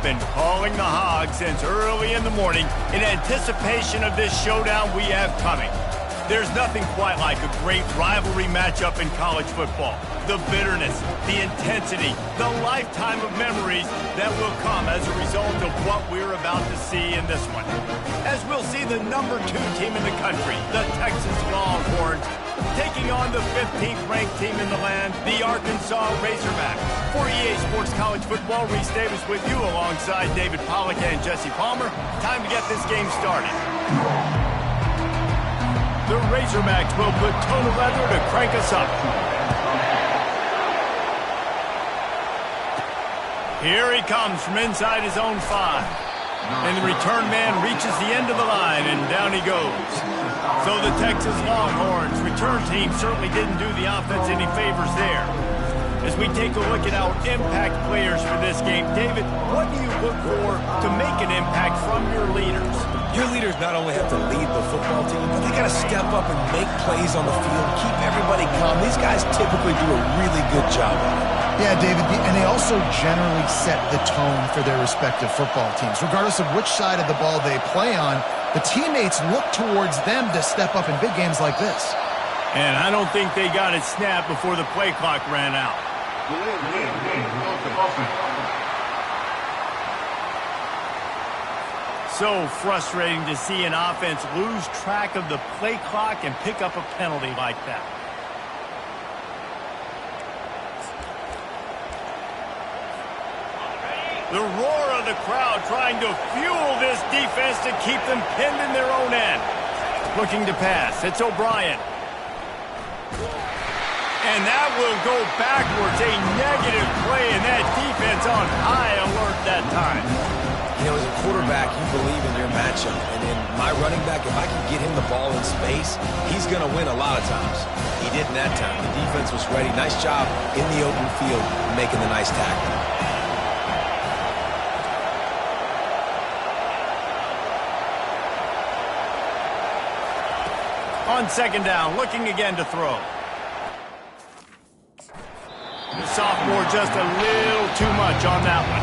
been calling the Hog since early in the morning in anticipation of this showdown we have coming. There's nothing quite like a great rivalry matchup in college football. The bitterness, the intensity, the lifetime of memories that will come as a result of what we're about to see in this one. As we'll see the number 2 team in the country, the Texas Longhorns, taking on the 15th ranked team in the land, the Arkansas Razorbacks. For EA Sports College Football, Reese Davis with you alongside David Pollack and Jesse Palmer. Time to get this game started. The Razorbacks will put toe to leather to crank us up. Here he comes from inside his own 5. And the return man reaches the end of the line, and down he goes. So the Texas Longhorns return team certainly didn't do the offense any favors there. As we take a look at our impact players for this game, David, what do you look for to make an impact from your leaders? Your leaders not only have to lead the football team, but they got to step up and make plays on the field, keep everybody calm. These guys typically do a really good job of it. Yeah, David, and they also generally set the tone for their respective football teams. Regardless of which side of the ball they play on, the teammates look towards them to step up in big games like this. And I don't think they got it snapped before the play clock ran out. So frustrating to see an offense lose track of the play clock and pick up a penalty like that. The roar of the crowd trying to fuel this defense to keep them pinned in their own end. Looking to pass. It's O'Brien. And that will go backwards. A negative play, and that defense on high alert that time. You know, as a quarterback, you believe in your matchup. And in my running back, if I can get him the ball in space, he's going to win a lot of times. He didn't that time. The defense was ready. Nice job in the open field making the nice tackle. On second down, looking again to throw. The sophomore just a little too much on that one.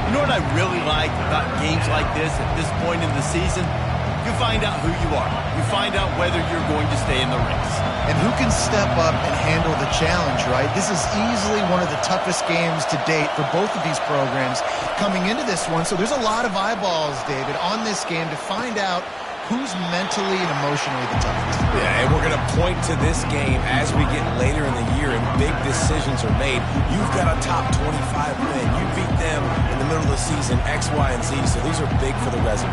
You know what I really like about games like this at this point in the season? You find out who you are. You find out whether you're going to stay in the race. And who can step up and handle the challenge, right? This is easily one of the toughest games to date for both of these programs coming into this one. So there's a lot of eyeballs, David, on this game to find out who's mentally and emotionally the toughest. Yeah, and we're going to point to this game as we get later in the year and big decisions are made. You've got a top 25 win. You beat them in the middle of the season, X, Y, and Z, so these are big for the resume.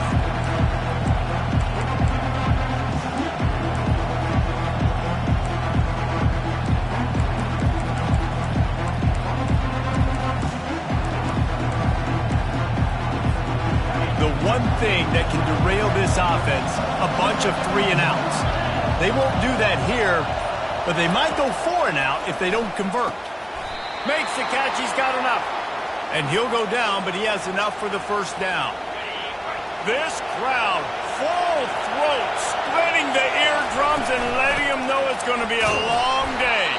One thing that can derail this offense, a bunch of 3-and-outs. They won't do that here, but they might go 4-and-out if they don't convert. Makes the catch, he's got enough. And he'll go down, but he has enough for the first down. This crowd, full throat, splitting the eardrums and letting them know it's going to be a long day.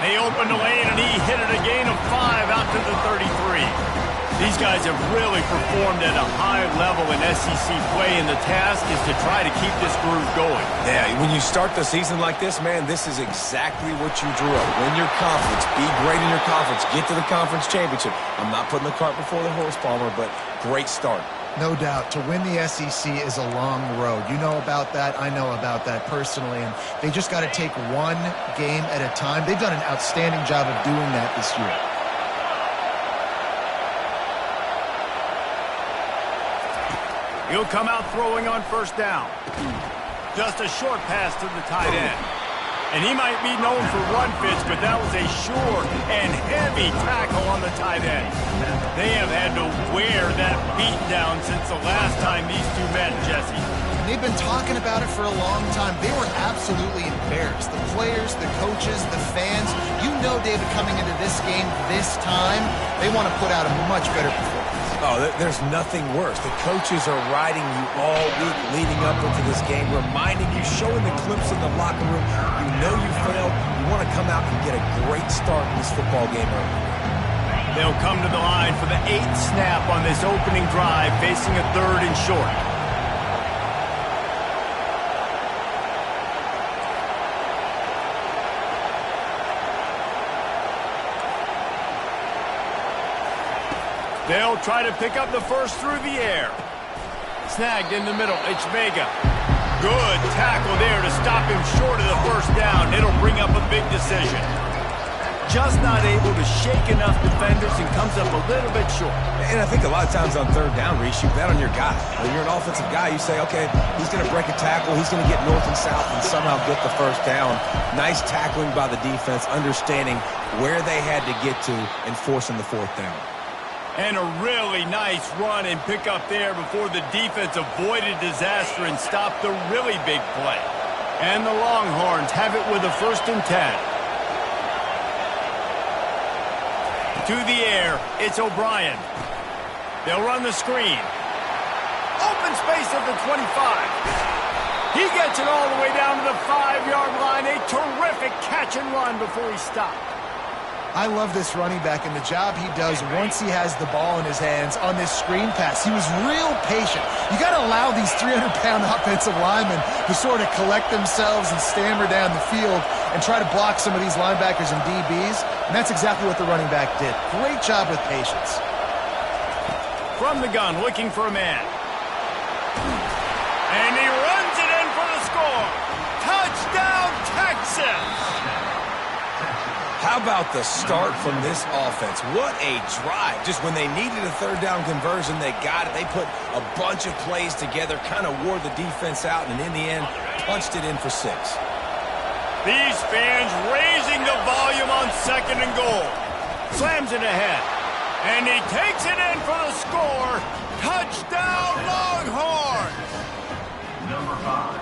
They opened the lane, and he hit it a gain of 5 out to the 33. These guys have really performed at a high level in SEC play, and the task is to try to keep this groove going. Yeah, when you start the season like this, man, this is exactly what you drew up. Win your conference, be great in your conference, get to the conference championship. I'm not putting the cart before the horse, Palmer, but great start. No doubt. To win the SEC is a long road. You know about that. I know about that personally. And they just got to take one game at a time. They've done an outstanding job of doing that this year. He'll come out throwing on first down. Just a short pass to the tight end. And he might be known for run fits, but that was a short and heavy tackle on the tight end. They have had to wear that beat down since the last time these two met, Jesse. They've been talking about it for a long time. They were absolutely embarrassed. The players, the coaches, the fans. You know, David, coming into this game this time, they want to put out a much better performance. Oh, there's nothing worse. The coaches are riding you all week leading up into this game, reminding you, showing the clips in the locker room. You know you failed. You want to come out and get a great start in this football game early. They'll come to the line for the 8th snap on this opening drive, facing a 3rd and short. They'll try to pick up the first through the air. Snagged in the middle, it's Vega. Good tackle there to stop him short of the first down. It'll bring up a big decision. Just not able to shake enough defenders and comes up a little bit short. And I think a lot of times on 3rd down, Reese, you bet on your guy. When you're an offensive guy, you say, okay, he's going to break a tackle, he's going to get north and south and somehow get the first down. Nice tackling by the defense, understanding where they had to get to and forcing the 4th down. And a really nice run and pick up there before the defense avoided disaster and stopped the really big play. And the Longhorns have it with a 1st and 10. To the air, it's O'Brien. They'll run the screen. Open space at the 25. He gets it all the way down to the 5-yard line. A terrific catch and run before he stopped. I love this running back and the job he does once he has the ball in his hands on this screen pass. He was real patient. You got to allow these 300-pound offensive linemen to sort of collect themselves and stammer down the field and try to block some of these linebackers and DBs, and that's exactly what the running back did. Great job with patience. From the gun, looking for a man. And he runs it in for the score. Touchdown, Texas! How about the start from this offense? What a drive. Just when they needed a 3rd down conversion, they got it. They put a bunch of plays together, kind of wore the defense out, and in the end, punched it in for 6. These fans raising the volume on 2nd and goal. Slams it ahead. And he takes it in for the score. Touchdown, Longhorns!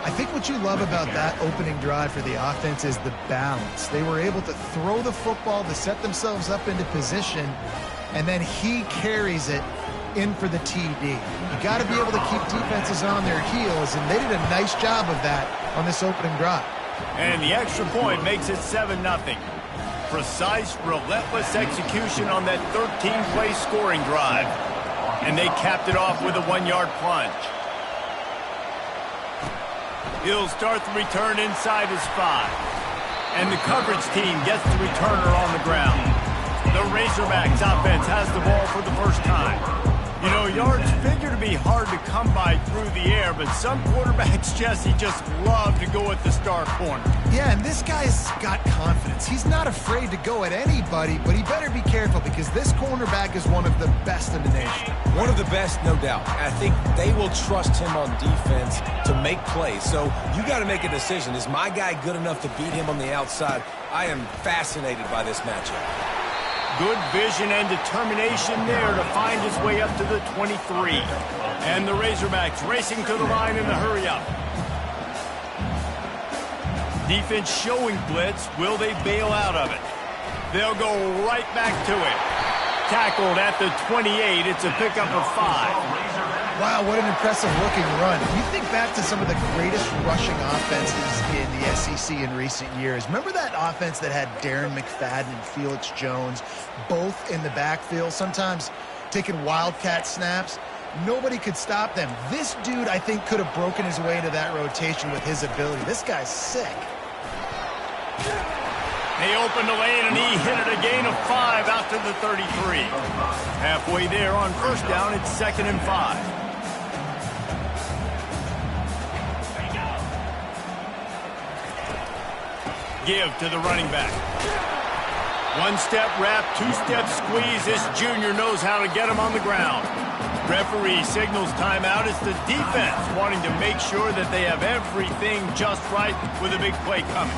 I think what you love about that opening drive for the offense is the balance. They were able to throw the football to set themselves up into position, and then he carries it in for the TD. You got to be able to keep defenses on their heels, and they did a nice job of that on this opening drive. And the extra point makes it 7-0. Precise, relentless execution on that 13-play scoring drive. And they capped it off with a 1-yard plunge. He'll start the return inside his 5. And the coverage team gets the returner on the ground. The Razorbacks offense has the ball for the first time. You know, yards figure to be hard to come by through the air, but some quarterbacks, Jesse, just love to go at the star corner. Yeah, and this guy's got confidence. He's not afraid to go at anybody, but he better be careful because this cornerback is one of the best in the nation. One of the best, no doubt. I think they will trust him on defense to make plays. So you got to make a decision. Is my guy good enough to beat him on the outside? I am fascinated by this matchup. Good vision and determination there to find his way up to the 23. And the Razorbacks racing to the line in the hurry-up. Defense showing blitz. Will they bail out of it? They'll go right back to it. Tackled at the 28. It's a pickup of 5. Wow, what an impressive-looking run. You think back to some of the greatest rushing offenses in the SEC in recent years. Remember that offense that had Darren McFadden and Felix Jones both in the backfield, sometimes taking wildcat snaps? Nobody could stop them. This dude, I think, could have broken his way into that rotation with his ability. This guy's sick. They opened the lane, and he hit it a gain of 5 out to the 33. Halfway there on 1st down, it's 2nd and 5. Give to the running back. 1-step wrap, 2-step squeeze. This junior knows how to get him on the ground. Referee signals timeout. It's the defense wanting to make sure that they have everything just right with a big play coming.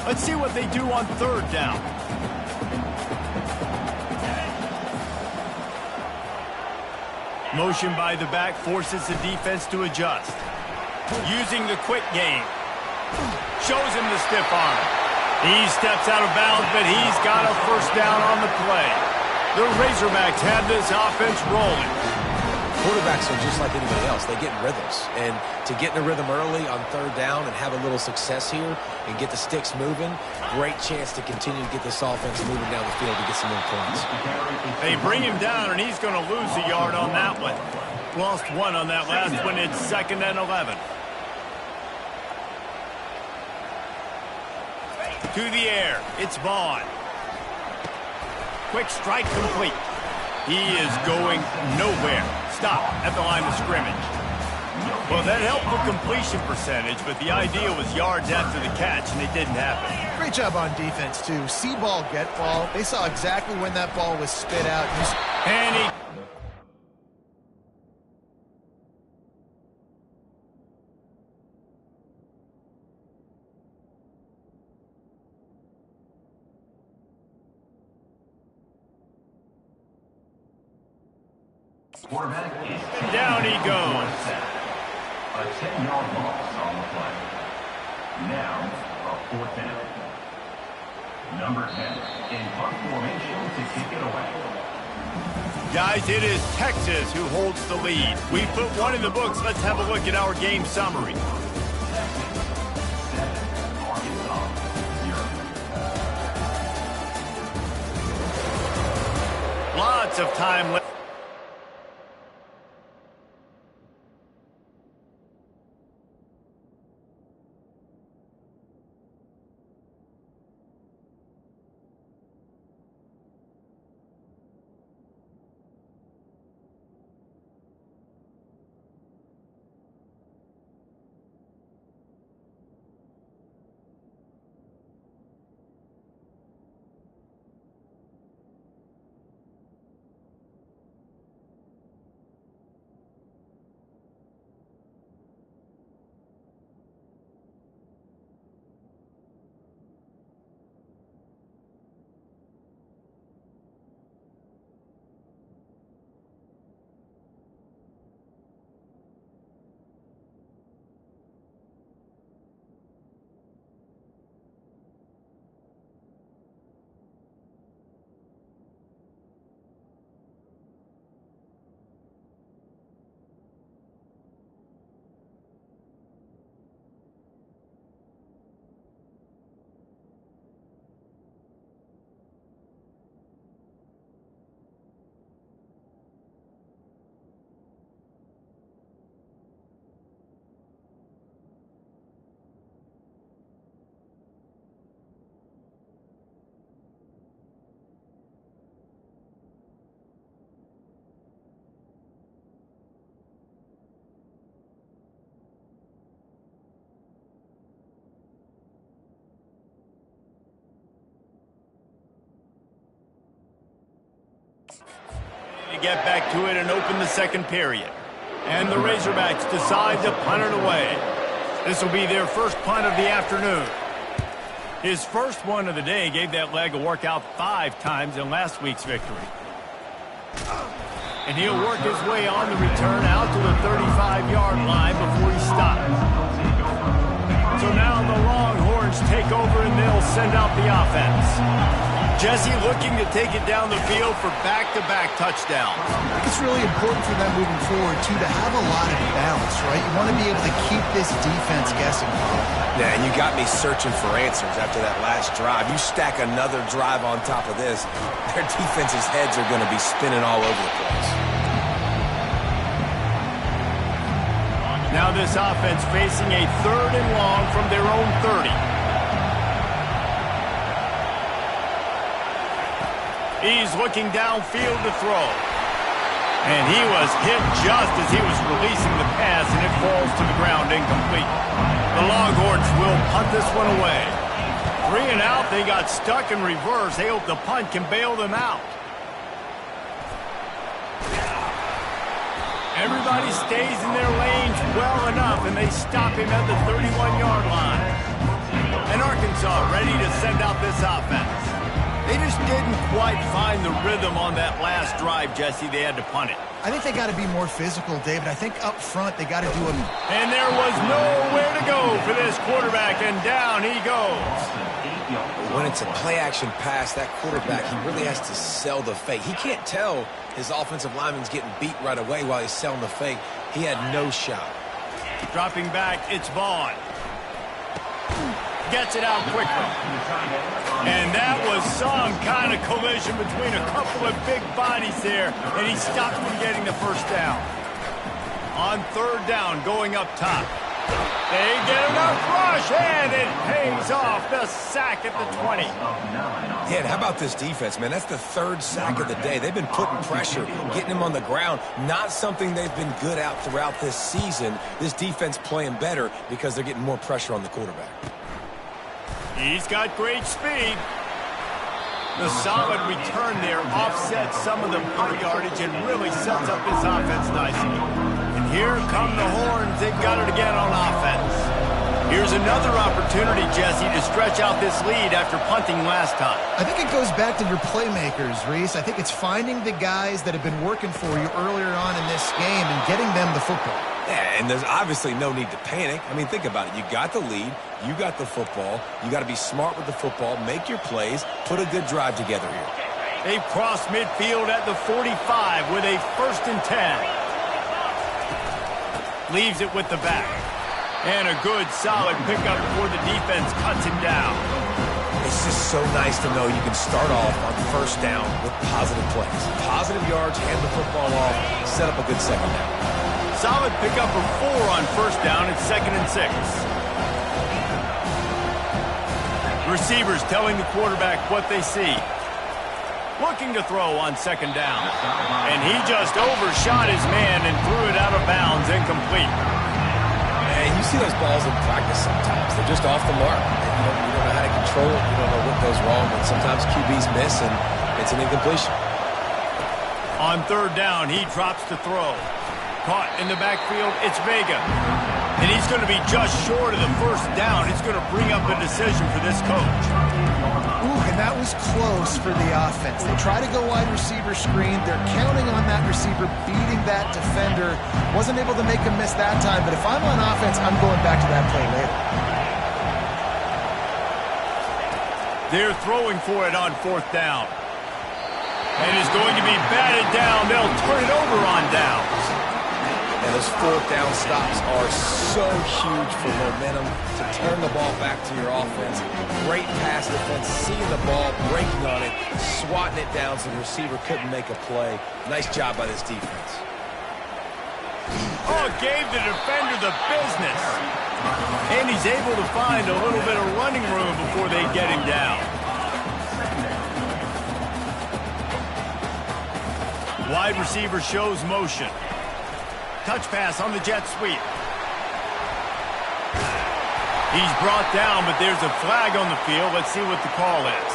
Let's see what they do on 3rd down. Motion by the back forces the defense to adjust. Using the quick game. Shows him the stiff arm. He steps out of bounds, but he's got a 1st down on the play. The Razorbacks have this offense rolling. quarterbacks are just like anybody else. They get in rhythms. And to get in a rhythm early on third down and have a little success here and get the sticks moving, great chance to continue to get this offense moving down the field to get some more points. They bring him down, and he's going to lose a yard on that one. Lost one on that last one. It's 2nd and 11. To the air. It's Vaughn. Quick strike complete. He is going nowhere. Stop at the line of scrimmage. Well, that helped for completion percentage, but the idea was yards after the catch, and it didn't happen. Great job on defense, too. See ball, get ball. They saw exactly when that ball was spit out. And he... And down he goes. A 10-yard loss on the play. Now, a 4th down. Number 10 in punt formation to kick it away. Guys, it is Texas who holds the lead. We put one in the books. Let's have a look at our game summary. Lots of time left. To get back to it and open the second period. And the Razorbacks decide to punt it away. This will be their first punt of the afternoon. His first one of the day gave that leg a workout 5 times in last week's victory. And he'll work his way on the return out to the 35-yard line before he stops. So now the Longhorns take over and they'll send out the offense. Jesse looking to take it down the field for back-to-back touchdowns. I think it's really important for them moving forward, too, to have a lot of balance, right? You want to be able to keep this defense guessing. Yeah, and you got me searching for answers after that last drive. You stack another drive on top of this, their defense's heads are going to be spinning all over the place. Now this offense facing a 3rd and long from their own 30. He's looking downfield to throw. And he was hit just as he was releasing the pass, and it falls to the ground incomplete. The Longhorns will punt this one away. 3 and out, they got stuck in reverse. They hope the punt can bail them out. Everybody stays in their lanes well enough, and they stop him at the 31-yard line. And Arkansas ready to send out this offense. They just didn't quite find the rhythm on that last drive, Jesse. They had to punt it. I think they got to be more physical, David. I think up front they got to do a... And there was nowhere to go for this quarterback, and down he goes. when it's a play-action pass, that quarterback, he really has to sell the fake. He can't tell his offensive lineman's getting beat right away while he's selling the fake. He had no shot. Dropping back, it's Vaughn. Gets it out quickly. And that was some kind of collision between a couple of big bodies there, and he stopped from getting the first down. On third down, going up top. They get enough rush, and it pays off. The sack at the 20. Yeah, and how about this defense, man? That's the third sack of the day. They've been putting pressure, getting him on the ground. Not something they've been good at throughout this season. This defense playing better because they're getting more pressure on the quarterback. He's got great speed. The solid return there offsets some of the punt yardage and really sets up this offense nicely. And here come the horns. They've got it again on offense. Here's another opportunity, Jesse, to stretch out this lead after punting last time. I think it goes back to your playmakers, Reese. I think it's finding the guys that have been working for you earlier on in this game and getting them the football. Yeah, and there's obviously no need to panic. I mean, think about it. You got the lead. You got the football. You got to be smart with the football. Make your plays. Put a good drive together here. They've crossed midfield at the 45 with a 1st and 10. Leaves it with the back. And a good, solid pickup before the defense cuts him down. It's just so nice to know you can start off on first down with positive plays. Positive yards, hand the football off, set up a good second down. Solid pickup of 4 on first down. It's 2nd and 6. Receivers telling the quarterback what they see. Looking to throw on 2nd down. And he just overshot his man and threw it out of bounds, incomplete. And you see those balls in practice sometimes. They're just off the mark. You don't know how to control it. You don't know what goes wrong. But sometimes QBs miss, and it's an incompletion. On 3rd down, he drops to throw. Caught in the backfield, it's Vega. And he's going to be just short of the first down. It's going to bring up a decision for this coach. Ooh, and that was close for the offense. They try to go wide receiver screen. They're counting on that receiver beating that defender. Wasn't able to make him miss that time, but if I'm on offense, I'm going back to that play later. They're throwing for it on 4th down. And it's going to be batted down. They'll turn it over on downs. And those 4th down stops are so huge for momentum to turn the ball back to your offense. Great pass defense, seeing the ball, breaking on it, swatting it down so the receiver couldn't make a play. Nice job by this defense. Oh, gave the defender the business. And he's able to find a little bit of running room before they get him down. Wide receiver shows motion. Touch pass on the jet sweep. He's brought down, but there's a flag on the field. Let's see what the call is.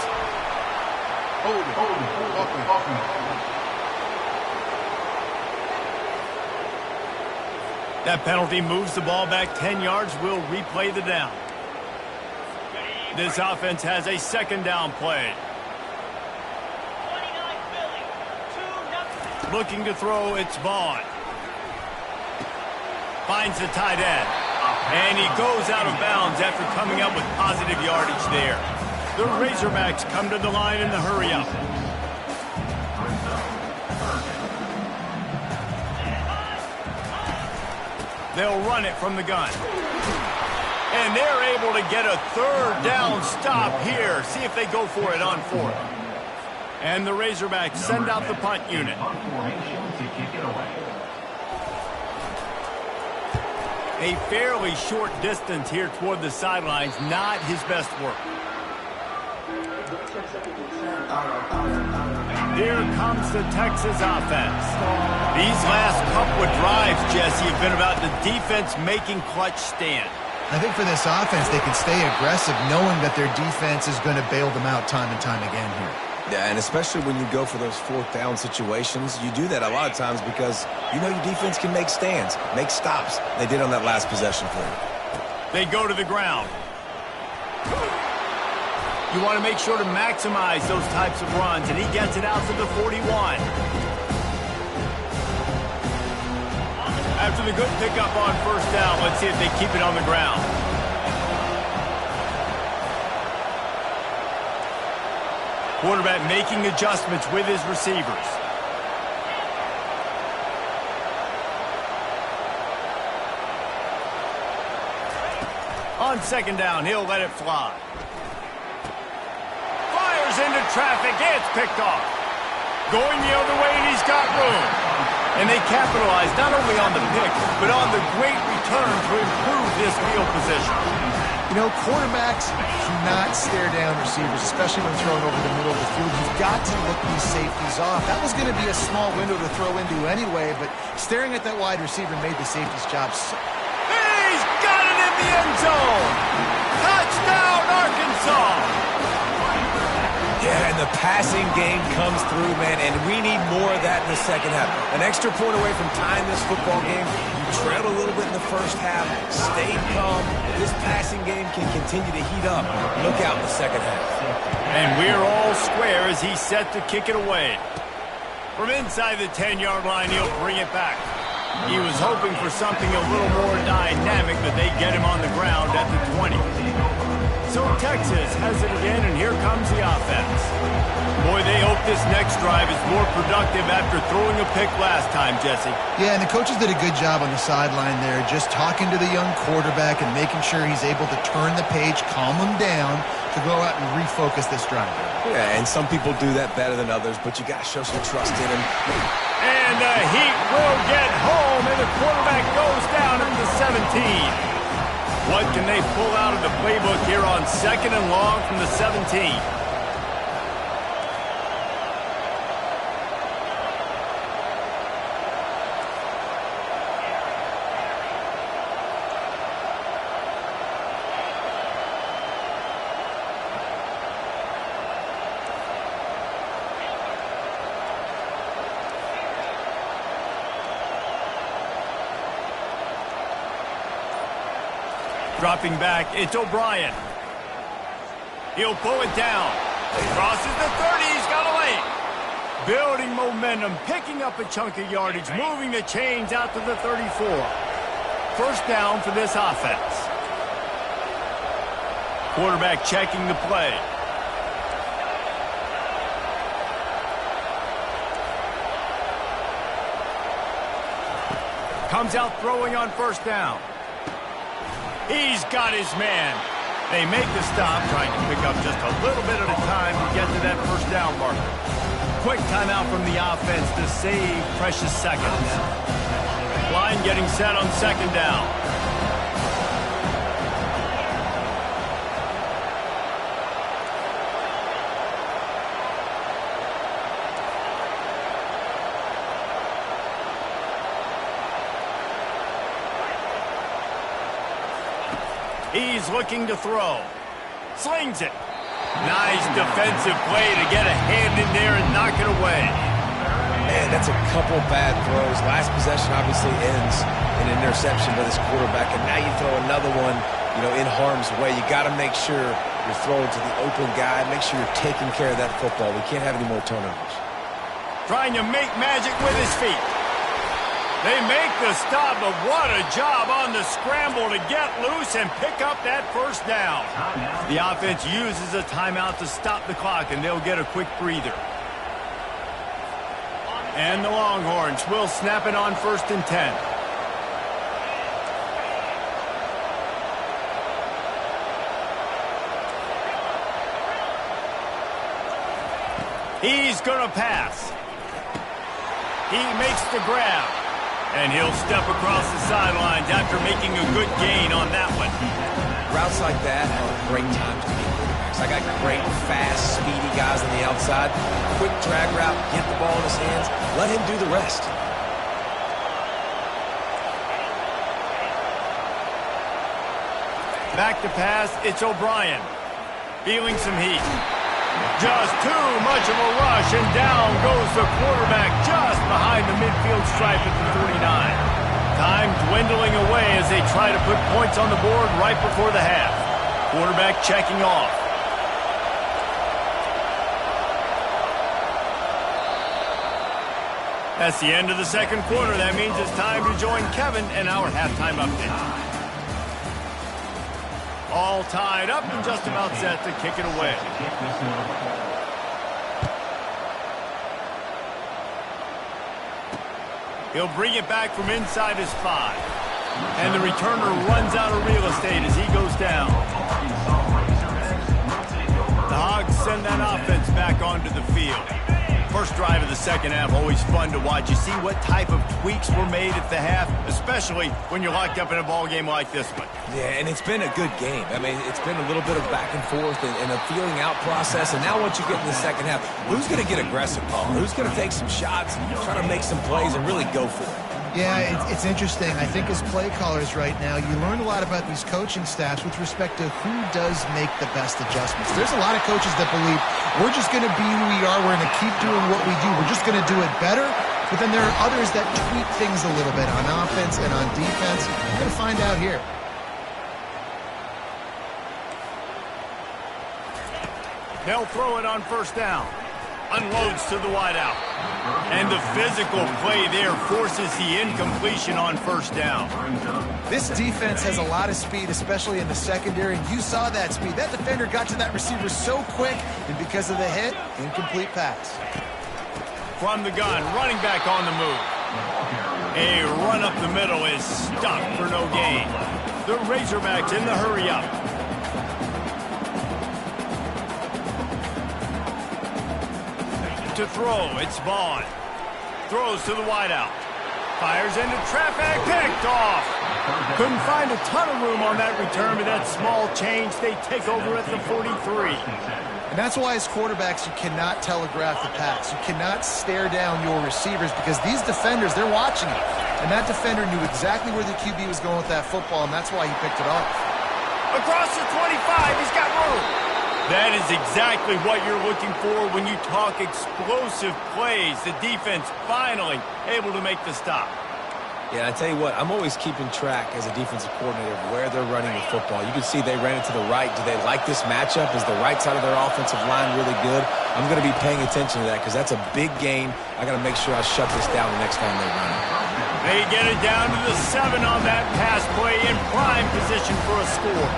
That penalty moves the ball back 10 yards. We'll replay the down. This offense has a 2nd down play. Looking to throw, it's Vaughn. Finds the tight end. And he goes out of bounds after coming up with positive yardage there. The Razorbacks come to the line in the hurry-up. They'll run it from the gun. And they're able to get a 3rd down stop here. See if they go for it on 4th. And the Razorbacks send out the punt unit. A fairly short distance here toward the sidelines, not his best work. Here comes the Texas offense. These last couple of drives, Jesse, have been about the defense making clutch stand. I think for this offense, they can stay aggressive knowing that their defense is going to bail them out time and time again here. Yeah, and especially when you go for those 4th down situations, you do that a lot of times because you know your defense can make stands, make stops. They did on that last possession for you. They go to the ground. You want to make sure to maximize those types of runs, and he gets it out to the 41. After the good pickup on 1st down, let's see if they keep it on the ground. Quarterback making adjustments with his receivers. On second down, he'll let it fly. Fires into traffic. It's picked off. Going the other way, and he's got room. And they capitalize not only on the pick, but on the great return to improve this field position. You know, quarterbacks do not stare down receivers, especially when throwing over the middle of the field. You've got to look these safeties off. That was going to be a small window to throw into anyway, but staring at that wide receiver made the safety's job so... He's got it in the end zone! Touchdown, Arkansas! Yeah, and the passing game comes through, man, and we need more of that in the second half. An extra point away from tying this football game. You trailed a little bit in the first half, stayed calm. This passing game can continue to heat up. Look out in the second half. And we're all square as he's set to kick it away. From inside the 10-yard line, he'll bring it back. He was hoping for something a little more dynamic, but they get him on the ground at the 20. So Texas has it again, and here comes the offense. Boy, they hope this next drive is more productive after throwing a pick last time, Jesse. Yeah, and the coaches did a good job on the sideline there, just talking to the young quarterback and making sure he's able to turn the page, calm him down, to go out and refocus this drive. Yeah, and some people do that better than others, but you got to show some trust in him. And the heat will get home, and the quarterback goes down at the 17. What can they pull out of the playbook here on second and long from the 17? Dropping back, it's O'Brien. He'll pull it down. Crosses the 30, he's got a lane. Building momentum, picking up a chunk of yardage, moving the chains out to the 34. First down for this offense. Quarterback checking the play. Comes out throwing on first down. He's got his man. They make the stop, trying to pick up just a little bit at a time to get to that first down marker. Quick timeout from the offense to save precious seconds. Line getting set on second down. He's looking to throw. Slings it. Nice defensive play to get a hand in there and knock it away. Man, that's a couple bad throws. Last possession obviously ends in an interception by this quarterback, and now you throw another one, in harm's way. You got to make sure you're throwing to the open guy. Make sure you're taking care of that football. We can't have any more turnovers. Trying to make magic with his feet. They make the stop, but what a job on the scramble to get loose and pick up that first down. The offense uses a timeout to stop the clock, and they'll get a quick breather. And the Longhorns will snap it on first and 10. He's going to pass. He makes the grab. And he'll step across the sidelines after making a good gain on that one. Routes like that are great times to be quarterbacks. I got great, fast, speedy guys on the outside. Quick drag route, get the ball in his hands. Let him do the rest. Back to pass, it's O'Brien. Feeling some heat. Just too much of a rush, and down goes the quarterback just behind the midfield stripe at the 49. Time dwindling away as they try to put points on the board right before the half. Quarterback checking off. That's the end of the second quarter. That means it's time to join Kevin in our halftime update. All tied up and just about set to kick it away. He'll bring it back from inside his 5. And the returner runs out of real estate as he goes down. The Hogs send that offense back onto the field. First drive of the second half, always fun to watch. You see what type of tweaks were made at the half, especially when you're locked up in a ball game like this one. Yeah, and it's been a good game. I mean, it's been a little bit of back and forth and a feeling out process. And now once you get in the second half, who's going to get aggressive, Paul? Who's going to take some shots, try to make some plays, and really go for it? Yeah, it's interesting. I think as play callers right now, you learn a lot about these coaching staffs with respect to who does make the best adjustments. There's a lot of coaches that believe we're just going to be who we are. We're going to keep doing what we do. We're just going to do it better. But then there are others that tweak things a little bit on offense and on defense. We're going to find out here. They'll throw it on first down. Unloads to the wideout. And the physical play there forces the incompletion on first down. This defense has a lot of speed, especially in the secondary, and you saw that speed. That defender got to that receiver so quick, and because of the hit, incomplete pass. From the gun, running back on the move. A run up the middle is stuck for no gain. The Razorbacks in the hurry up. To throw, it's Vaughn. Throws to the wideout. Fires into traffic, picked off. Couldn't find a ton of room on that return, but that small change, they take over at the 43. And that's why as quarterbacks, you cannot telegraph the pass. You cannot stare down your receivers because these defenders, they're watching it. And that defender knew exactly where the QB was going with that football, and that's why he picked it off. Across the 25, he's got room. That is exactly what you're looking for when you talk explosive plays. The defense finally able to make the stop. Yeah, I tell you what, I'm always keeping track as a defensive coordinator of where they're running the football. You can see they ran it to the right. Do they like this matchup? Is the right side of their offensive line really good? I'm going to be paying attention to that because that's a big game. I got to make sure I shut this down the next time they run it. They get it down to the 7 on that pass play in prime position for a score.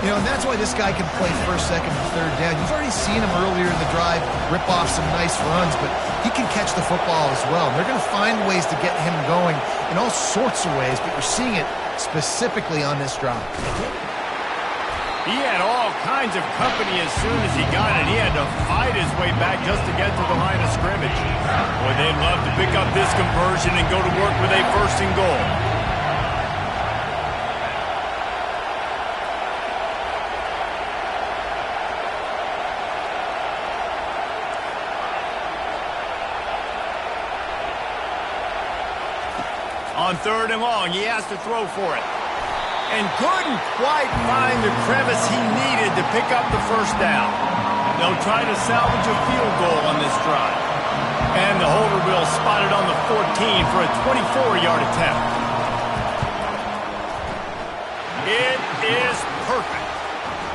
You know, and that's why this guy can play first, second, and third down. You've already seen him earlier in the drive rip off some nice runs, but he can catch the football as well. And they're going to find ways to get him going in all sorts of ways, but you're seeing it specifically on this drive. He had all kinds of company as soon as he got it. He had to fight his way back just to get to the line of scrimmage. Boy, they'd love to pick up this conversion and go to work with a first and goal. On third and long, he has to throw for it. And couldn't quite find the crevice he needed to pick up the first down. They'll try to salvage a field goal on this drive. And the holder will spot it on the 14 for a 24-yard attempt. It is perfect.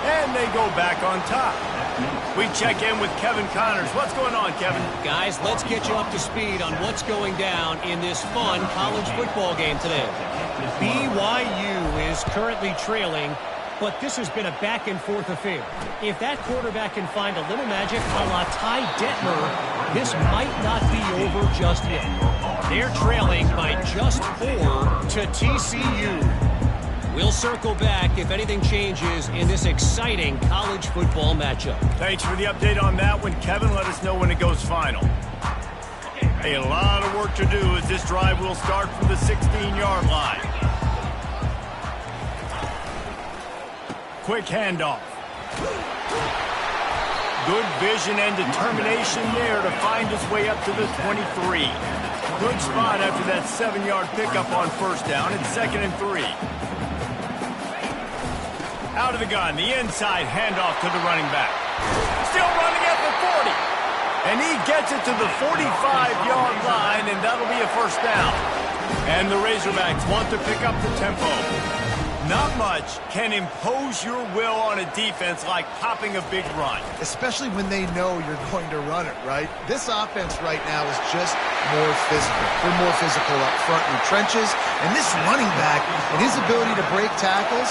And they go back on top. We check in with Kevin Connors. What's going on, Kevin? Guys, let's get you up to speed on what's going down in this fun college football game today. BYU is currently trailing, but this has been a back-and-forth affair. If that quarterback can find a little magic a la Ty Detmer, this might not be over just yet. They're trailing by just 4 to TCU. We'll circle back if anything changes in this exciting college football matchup. Thanks for the update on that one, Kevin. Let us know when it goes final. A lot of work to do as this drive will start from the 16-yard line. Quick handoff. Good vision and determination there to find his way up to the 23. Good spot after that 7-yard pickup on first down. It's 2nd and 3. Out of the gun, the inside handoff to the running back. Still running at the 40. And he gets it to the 45-yard line, and that'll be a first down. And the Razorbacks want to pick up the tempo. Not much can impose your will on a defense like popping a big run. Especially when they know you're going to run it, right? This offense right now is just more physical. They're more physical up front in the trenches. And this running back and his ability to break tackles,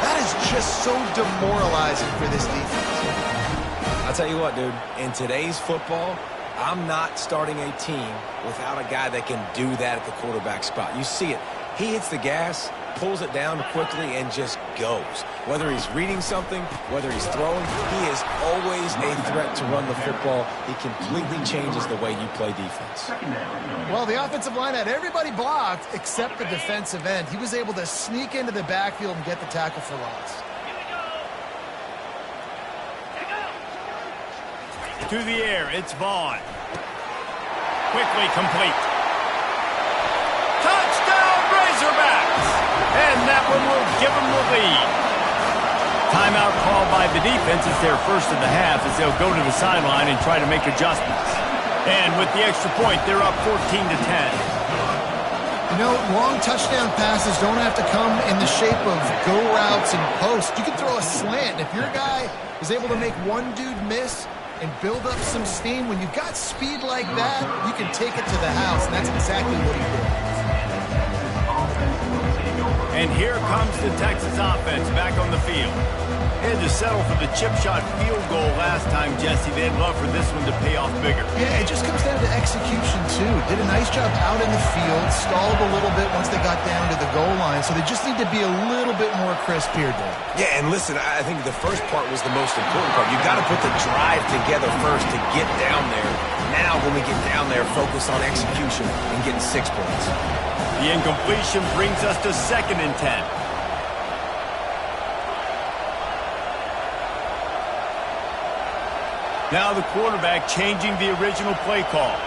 that is just so demoralizing for this defense. I'll tell you what, dude. In today's football, I'm not starting a team without a guy that can do that at the quarterback spot. You see it. He hits the gas, pulls it down quickly, and just goes. Whether he's reading something, whether he's throwing, he is always a threat to run the football. He completely changes the way you play defense. Well, the offensive line had everybody blocked except the defensive end. He was able to sneak into the backfield and get the tackle for loss. To the air, it's Vaughn. Quickly complete. Touchdown, Razorbacks! And that one will give them the lead. Timeout called by the defense. It's their first of the half as they'll go to the sideline and try to make adjustments. And with the extra point, they're up 14-10. You know, long touchdown passes don't have to come in the shape of go routes and posts. You can throw a slant. If your guy is able to make one dude miss and build up some steam, when you've got speed like that, you can take it to the house, and that's exactly what he did. And here comes the Texas offense back on the field. They had to settle for the chip shot field goal last time, Jesse. They'd love for this one to pay off bigger. Yeah, it just comes down to execution, too. Did a nice job out in the field, stalled a little bit once they got down to the goal line, so they just need to be a little bit more crisp here, Dave. Yeah, and listen, I think the first part was the most important part. You've got to put the drive together first to get down there. Now, when we get down there, focus on execution and getting 6 points. The incompletion brings us to 2nd and 10. Now the quarterback changing the original play call.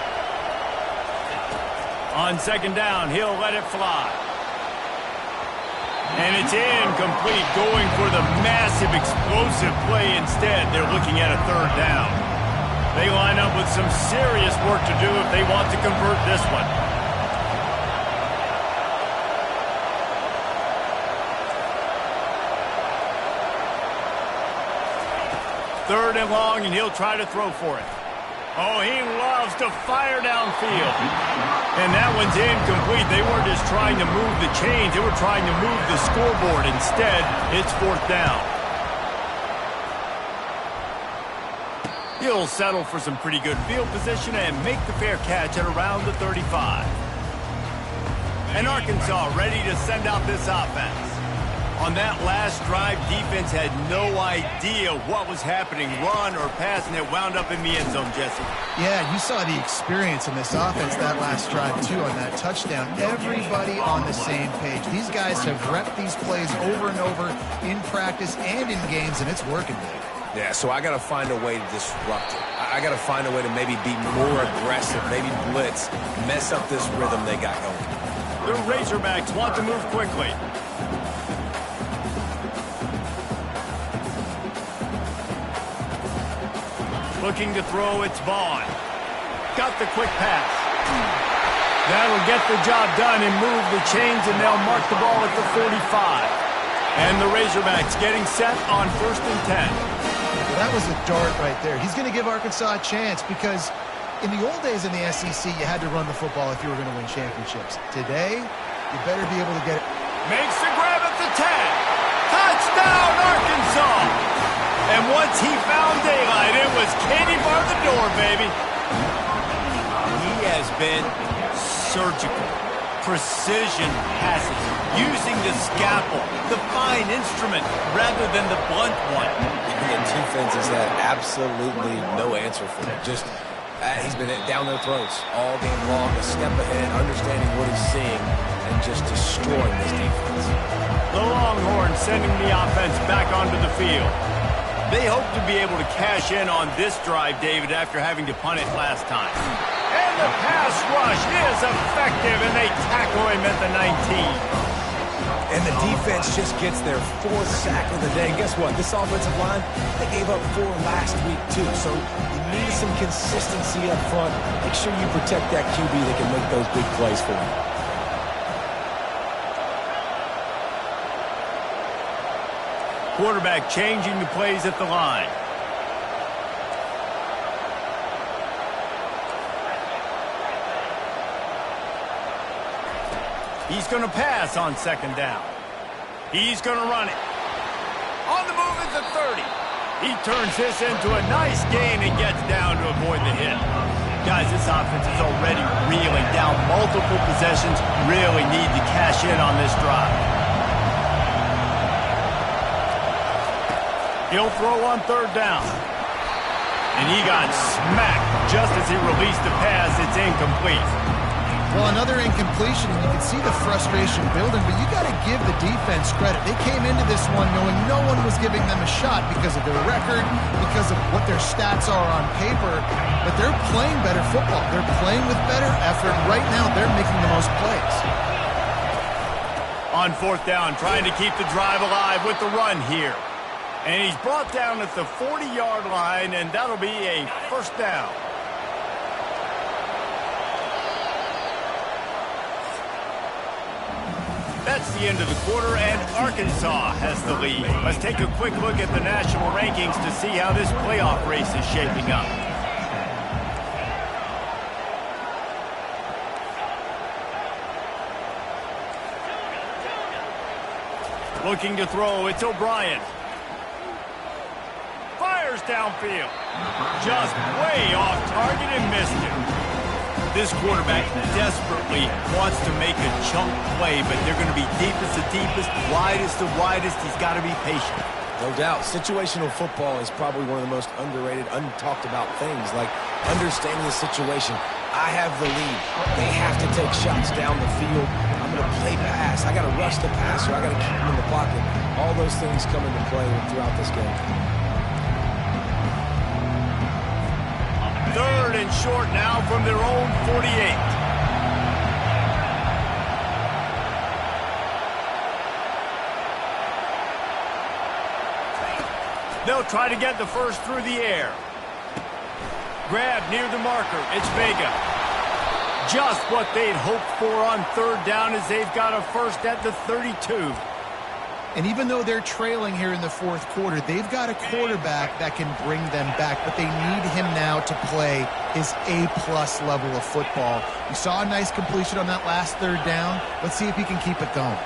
On 2nd down, he'll let it fly. And it's incomplete, going for the massive explosive play instead. They're looking at a 3rd down. They line up with some serious work to do if they want to convert this one. 3rd and long, and he'll try to throw for it. Oh, he loves to fire downfield. And that one's incomplete. They weren't just trying to move the chains. They were trying to move the scoreboard. Instead, it's 4th down. He'll settle for some pretty good field position and make the fair catch at around the 35. And Arkansas ready to send out this offense. On that last drive, defense had no idea what was happening, run or pass, and it wound up in the end zone, Jesse. Yeah, you saw the experience in this offense that last drive, too, on that touchdown. Everybody on the same page. These guys have repped these plays over and over in practice and in games, and it's working, Dave. Yeah, so I got to find a way to disrupt it. I got to find a way to maybe be more aggressive, maybe blitz, mess up this rhythm they got going. The Razorbacks want to move quickly. Looking to throw, it's Vaughn. Got the quick pass. That'll get the job done and move the chains, and they'll mark the ball at the 45. And the Razorbacks getting set on 1st and 10. Well, that was a dart right there. He's going to give Arkansas a chance because in the old days in the SEC, you had to run the football if you were going to win championships. Today, you better be able to get it. Makes the grab at the 10. Touchdown, Arkansas! And once he found daylight, it was Katie bar the door, baby. He has been surgical. Precision passes. Using the scalpel, the fine instrument, rather than the blunt one. And the defense has had absolutely no answer for it. Just, he's been down their throats all game long, a step ahead, understanding what he's seeing, and just destroying this defense. The Longhorns sending the offense back onto the field. They hope to be able to cash in on this drive, David, after having to punt it last time. And the pass rush is effective, and they tackle him at the 19. And the defense just gets their 4th sack of the day. Guess what? This offensive line, they gave up 4 last week, too. So you need some consistency up front. Make sure you protect that QB that can make those big plays for you. Quarterback changing the plays at the line. He's going to pass on 2nd down. He's going to run it. On the move at the 30. He turns this into a nice gain and gets down to avoid the hit. Guys, this offense is already reeling down multiple possessions. Really need to cash in on this drive. He'll throw on third down. And he got smacked just as he released the pass. It's incomplete. Well, another incompletion, and you can see the frustration building, but you got to give the defense credit. They came into this one knowing no one was giving them a shot because of their record, because of what their stats are on paper, but they're playing better football. They're playing with better effort. Right now, they're making the most plays. On fourth down, trying to keep the drive alive with the run here. And he's brought down at the 40-yard line, and that'll be a first down. That's the end of the quarter, and Arkansas has the lead. Let's take a quick look at the national rankings to see how this playoff race is shaping up. Looking to throw, it's O'Brien. Fires downfield. Just way off target and missed it. This quarterback desperately wants to make a chunk play, but they're going to be deepest to deepest, widest to widest. He's got to be patient. No doubt. Situational football is probably one of the most underrated, untalked about things, like understanding the situation. I have the lead. They have to take shots down the field. I'm going to play pass. I got to rush the passer. I got to keep him in the pocket. All those things come into play throughout this game. Third and short now from their own 48. They'll try to get the first through the air. Grab near the marker. It's Vega. Just what they'd hoped for on third down as they've got a first at the 32. And even though they're trailing here in the fourth quarter, they've got a quarterback that can bring them back, but they need him now to play his A-plus level of football. We saw a nice completion on that last third down. Let's see if he can keep it going.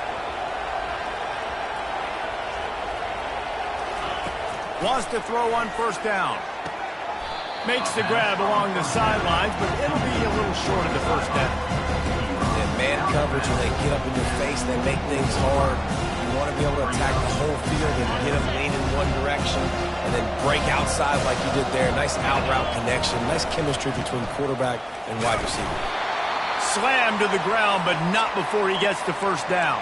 Wants to throw on first down. Makes the grab along the sidelines, but it'll be a little short of the first down. And man coverage, when they get up in your face, they make things hard. You want to be able to attack the whole field and get them lean in one direction and then break outside like you did there. Nice out-route connection. Nice chemistry between quarterback and wide receiver. Slammed to the ground, but not before he gets to first down.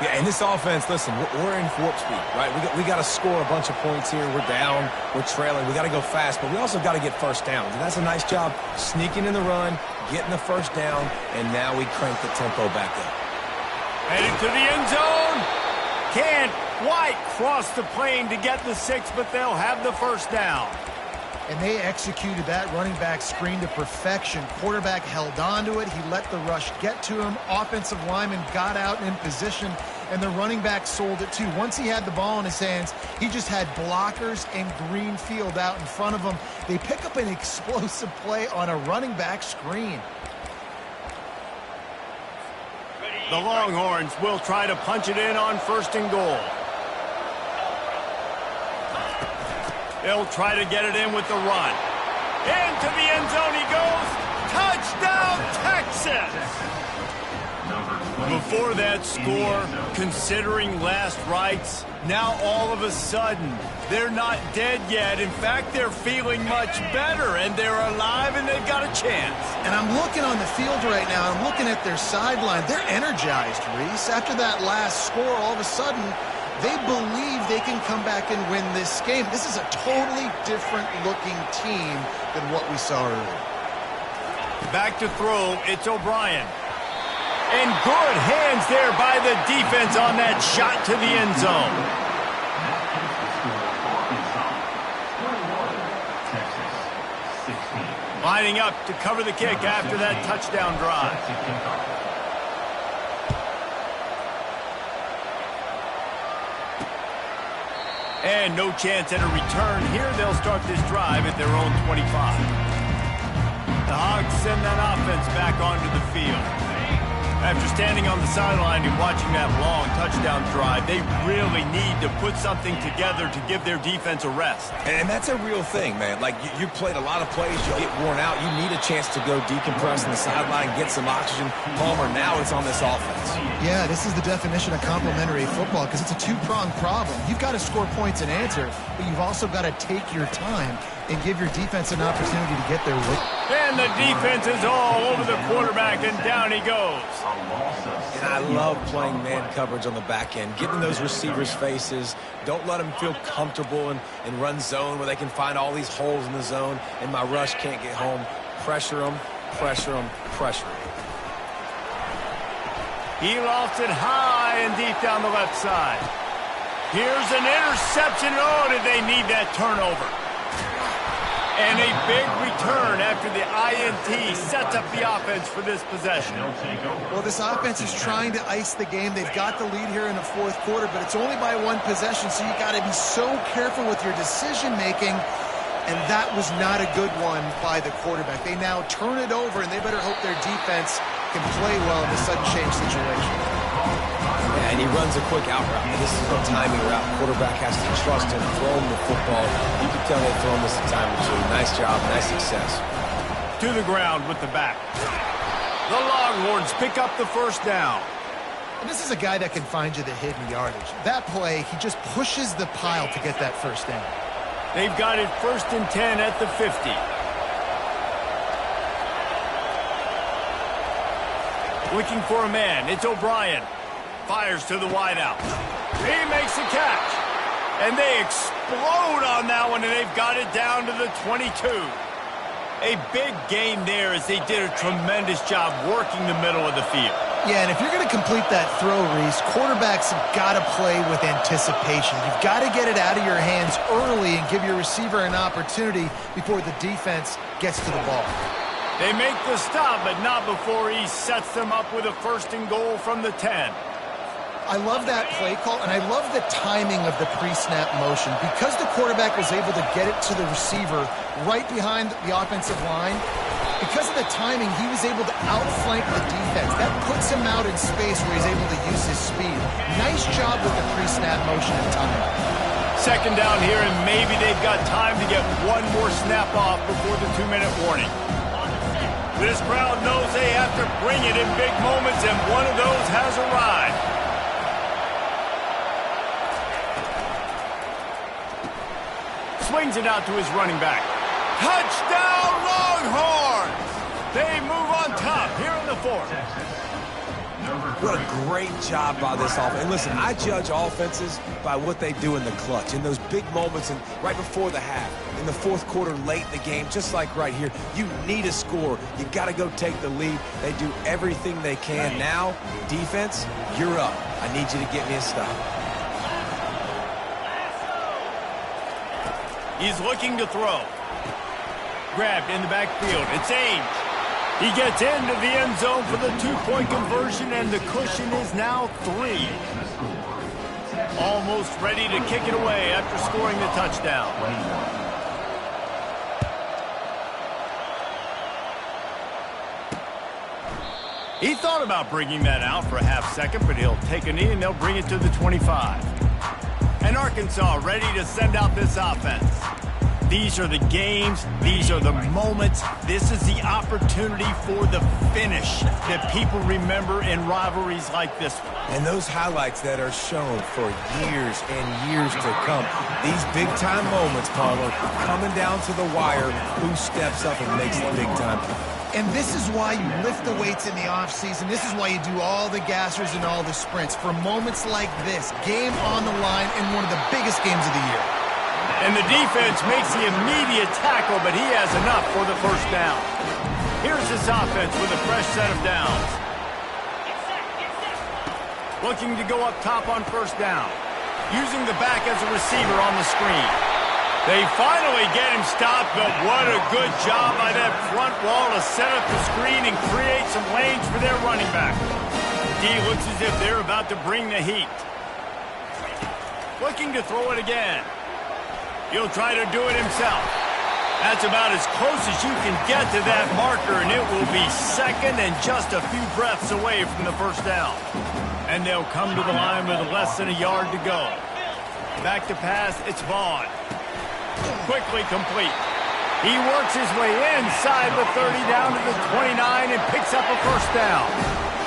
Yeah, and this offense, listen, we're in warp speed, right? We got to score a bunch of points here. We're down. We're trailing. We got to go fast, but we also got to get first downs. And that's a nice job sneaking in the run, getting the first down, and now we crank the tempo back up. Heading to the end zone. Can't quite cross the plane to get the 6, but they'll have the first down. And they executed that running back screen to perfection. Quarterback held on to it. He let the rush get to him. Offensive lineman got out and in position, and the running back sold it too. Once he had the ball in his hands, he just had blockers and green field out in front of him. They pick up an explosive play on a running back screen. The Longhorns will try to punch it in on first and goal. They'll try to get it in with the run. Into the end zone he goes. Touchdown, Texas! Before that score, considering last rites, now all of a sudden, they're not dead yet. In fact, they're feeling much better, and they're alive, and they've got a chance. And I'm looking on the field right now. I'm looking at their sideline. They're energized, Reese. After that last score, all of a sudden, they believe they can come back and win this game. This is a totally different-looking team than what we saw earlier. Back to throw, it's O'Brien. And good hands there by the defense on that shot to the end zone. Lining up to cover the kick after that touchdown drive. And no chance at a return here. They'll start this drive at their own 25. The Hogs send that offense back onto the field. After standing on the sideline and watching that long touchdown drive, they really need to put something together to give their defense a rest. And that's a real thing, man. Like, you played a lot of plays, you get worn out, you need a chance to go decompress on the sideline, get some oxygen. Palmer, now it's on this offense. Yeah, this is the definition of complementary football because it's a two-pronged problem. You've got to score points and answer, but you've also got to take your time and give your defense an opportunity to get there with. And the defense is all over the quarterback, and down he goes. And I love playing man coverage on the back end, getting those receivers' faces. Don't let them feel comfortable and run zone where they can find all these holes in the zone, and my rush can't get home. Pressure them, pressure them, pressure them. He lofts it high and deep down the left side. Here's an interception. Oh, did they need that turnover? And a big return after the INT sets up the offense for this possession. Well, this offense is trying to ice the game. They've got the lead here in the fourth quarter, but it's only by one possession, so you got to be so careful with your decision-making, and that was not a good one by the quarterback. They now turn it over, and they better hope their defense can play well in this sudden change situation. And he runs a quick out route. This is a timing route. Quarterback has to trust him, throw him the football. You can tell they've thrown this a time or two. Nice job, nice success. To the ground with the back. The Longhorns pick up the first down. And this is a guy that can find you the hidden yardage. That play, he just pushes the pile to get that first down. They've got it 1st and 10 at the 50. Looking for a man. It's O'Brien. Fires to the wideout. He makes the catch. And they explode on that one, and they've got it down to the 22. A big gain there as they did a tremendous job working the middle of the field. Yeah, and if you're going to complete that throw, Reese, quarterbacks have got to play with anticipation. You've got to get it out of your hands early and give your receiver an opportunity before the defense gets to the ball. They make the stop, but not before he sets them up with a 1st and goal from the 10. I love that play call, and I love the timing of the pre-snap motion. Because the quarterback was able to get it to the receiver right behind the offensive line, because of the timing, he was able to outflank the defense. That puts him out in space where he's able to use his speed. Nice job with the pre-snap motion and timing. 2nd down here, and maybe they've got time to get one more snap off before the 2-minute warning. This crowd knows they have to bring it in big moments, and one of those has arrived. Swings it out to his running back. Touchdown, Longhorns! They move on top here in the 4th. What a great job by this offense. And listen, I judge offenses by what they do in the clutch, in those big moments and right before the half, in the 4th quarter, late in the game, just like right here. You need a score. You got to go take the lead. They do everything they can. Now, defense, you're up. I need you to get me a stop. He's looking to throw. Grabbed in the backfield. It's Ames. He gets into the end zone for the 2-point conversion, and the cushion is now 3. Almost ready to kick it away after scoring the touchdown. He thought about bringing that out for a half second, but he'll take a knee and they'll bring it to the 25. And Arkansas ready to send out this offense. These are the games. These are the moments. This is the opportunity for the finish that people remember in rivalries like this one. And those highlights that are shown for years and years to come. These big-time moments, Palmer, coming down to the wire, who steps up and makes the big-time play. And this is why you lift the weights in the offseason. This is why you do all the gassers and all the sprints. For moments like this, game on the line in one of the biggest games of the year. And the defense makes the immediate tackle, but he has enough for the 1st down. Here's this offense with a fresh set of downs. Looking to go up top on 1st down. Using the back as a receiver on the screen. They finally get him stopped, but what a good job by that front wall to set up the screen and create some lanes for their running back. D looks as if they're about to bring the heat. Looking to throw it again. He'll try to do it himself. That's about as close as you can get to that marker, and it will be second and just a few breaths away from the first down. And they'll come to the line with less than a yard to go. Back to pass, it's Vaughn. Quickly complete. He works his way inside the 30 down to the 29 and picks up a first down.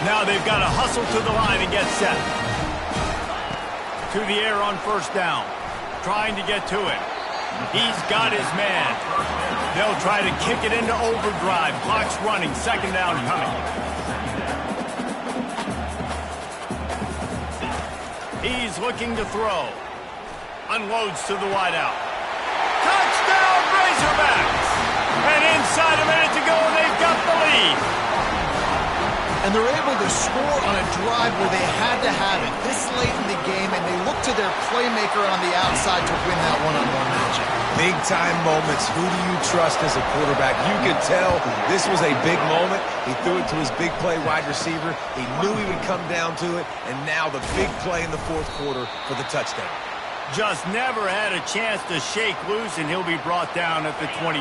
Now they've got to hustle to the line and get set. To the air on first down. Trying to get to it. He's got his man. They'll try to kick it into overdrive. Clock's running. Second down coming. He's looking to throw. Unloads to the wideout. Touchdown, Razorbacks! And inside a minute to go, and they've got the lead. And they're able to score on a drive where they had to have it this late in the game, and they look to their playmaker on the outside to win that one-on-one matchup. Big-time moments. Who do you trust as a quarterback? You could tell this was a big moment. He threw it to his big play wide receiver. He knew he would come down to it, and now the big play in the fourth quarter for the touchdown. Just never had a chance to shake loose, and he'll be brought down at the 24.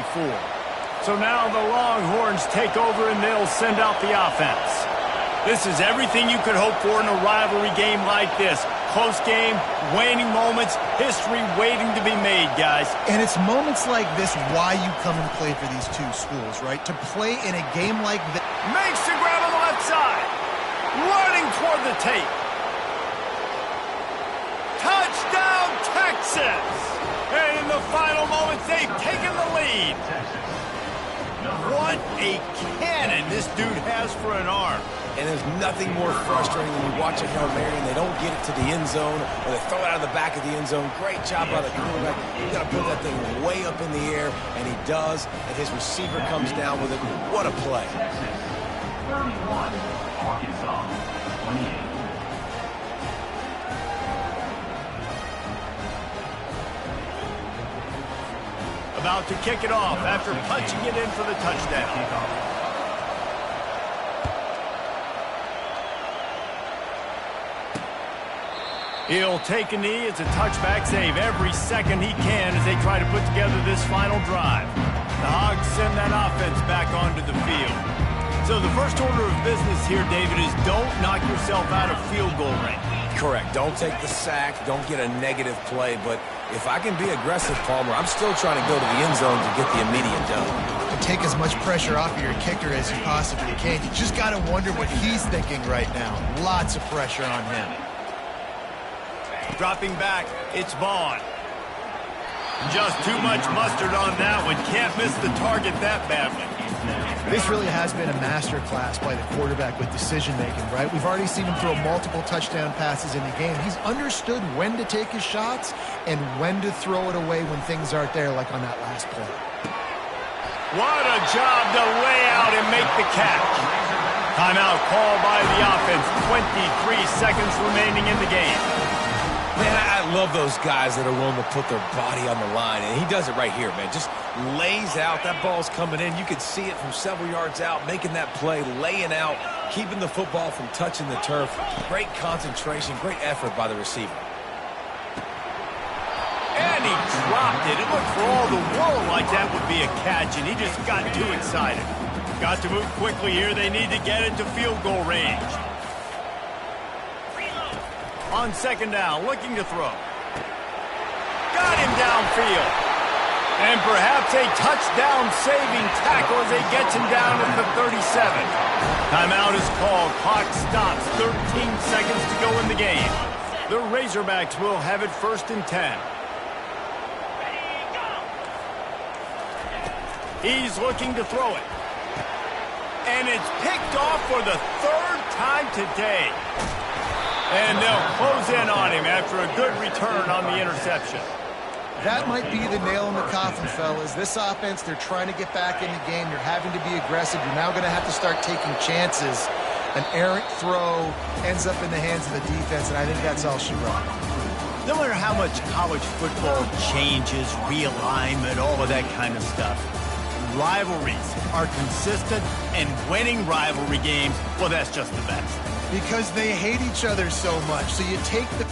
So now the Longhorns take over, and they'll send out the offense. This is everything you could hope for in a rivalry game like this. Close game, waning moments, history waiting to be made, guys. And it's moments like this why you come and play for these two schools, right? To play in a game like this. Makes the grab on the left side. Running toward the tape. Touchdown, Texas! And in the final moments, they've taken the lead. What a cannon this dude has for an arm. And there's nothing more frustrating when you watch a Hail Mary and they don't get it to the end zone, or they throw it out of the back of the end zone. Great job by the quarterback. You got to put that thing way up in the air, and he does, and his receiver comes down with it. What a play. 31, Arkansas, 28. About to kick it off after punching it in for the touchdown. He'll take a knee. It's a touchback save every second he can as they try to put together this final drive. The Hogs send that offense back onto the field. So the first order of business here, David, is don't knock yourself out of field goal range. Correct. Don't take the sack. Don't get a negative play. But if I can be aggressive, Palmer, I'm still trying to go to the end zone to get the immediate done. To take as much pressure off of your kicker as you possibly can. You just got to wonder what he's thinking right now. Lots of pressure on him. Dropping back, it's Vaughn. Just too much mustard on that one. Can't miss the target that badly. This really has been a master class by the quarterback with decision-making, right? We've already seen him throw multiple touchdown passes in the game. He's understood when to take his shots and when to throw it away when things aren't there, like on that last play. What a job to lay out and make the catch. Timeout called by the offense. 23 seconds remaining in the game. Man, I love those guys that are willing to put their body on the line, and he does it right here, man. Just lays out. That ball's coming in. You can see it from several yards out, making that play, laying out, keeping the football from touching the turf. Great concentration, great effort by the receiver. And he dropped it. It looked for all the world like that would be a catch, and he just got too excited. Got to move quickly here. They need to get it to field goal range. On second down, looking to throw. Got him downfield. And perhaps a touchdown-saving tackle as they get him down at the 37. Timeout is called. Clock stops. 13 seconds to go in the game. The Razorbacks will have it 1st and 10. He's looking to throw it. And it's picked off for the 3rd time today. And they'll close in on him after a good return on the interception. That might be the nail in the coffin, fellas. This offense, they're trying to get back in the game. You're having to be aggressive. You're now going to have to start taking chances. An errant throw ends up in the hands of the defense, and I think that's all she wrote. No matter how much college football changes, realignment, all of that kind of stuff, rivalries are consistent, and winning rivalry games, well, that's just the best. Because they hate each other so much. So you take the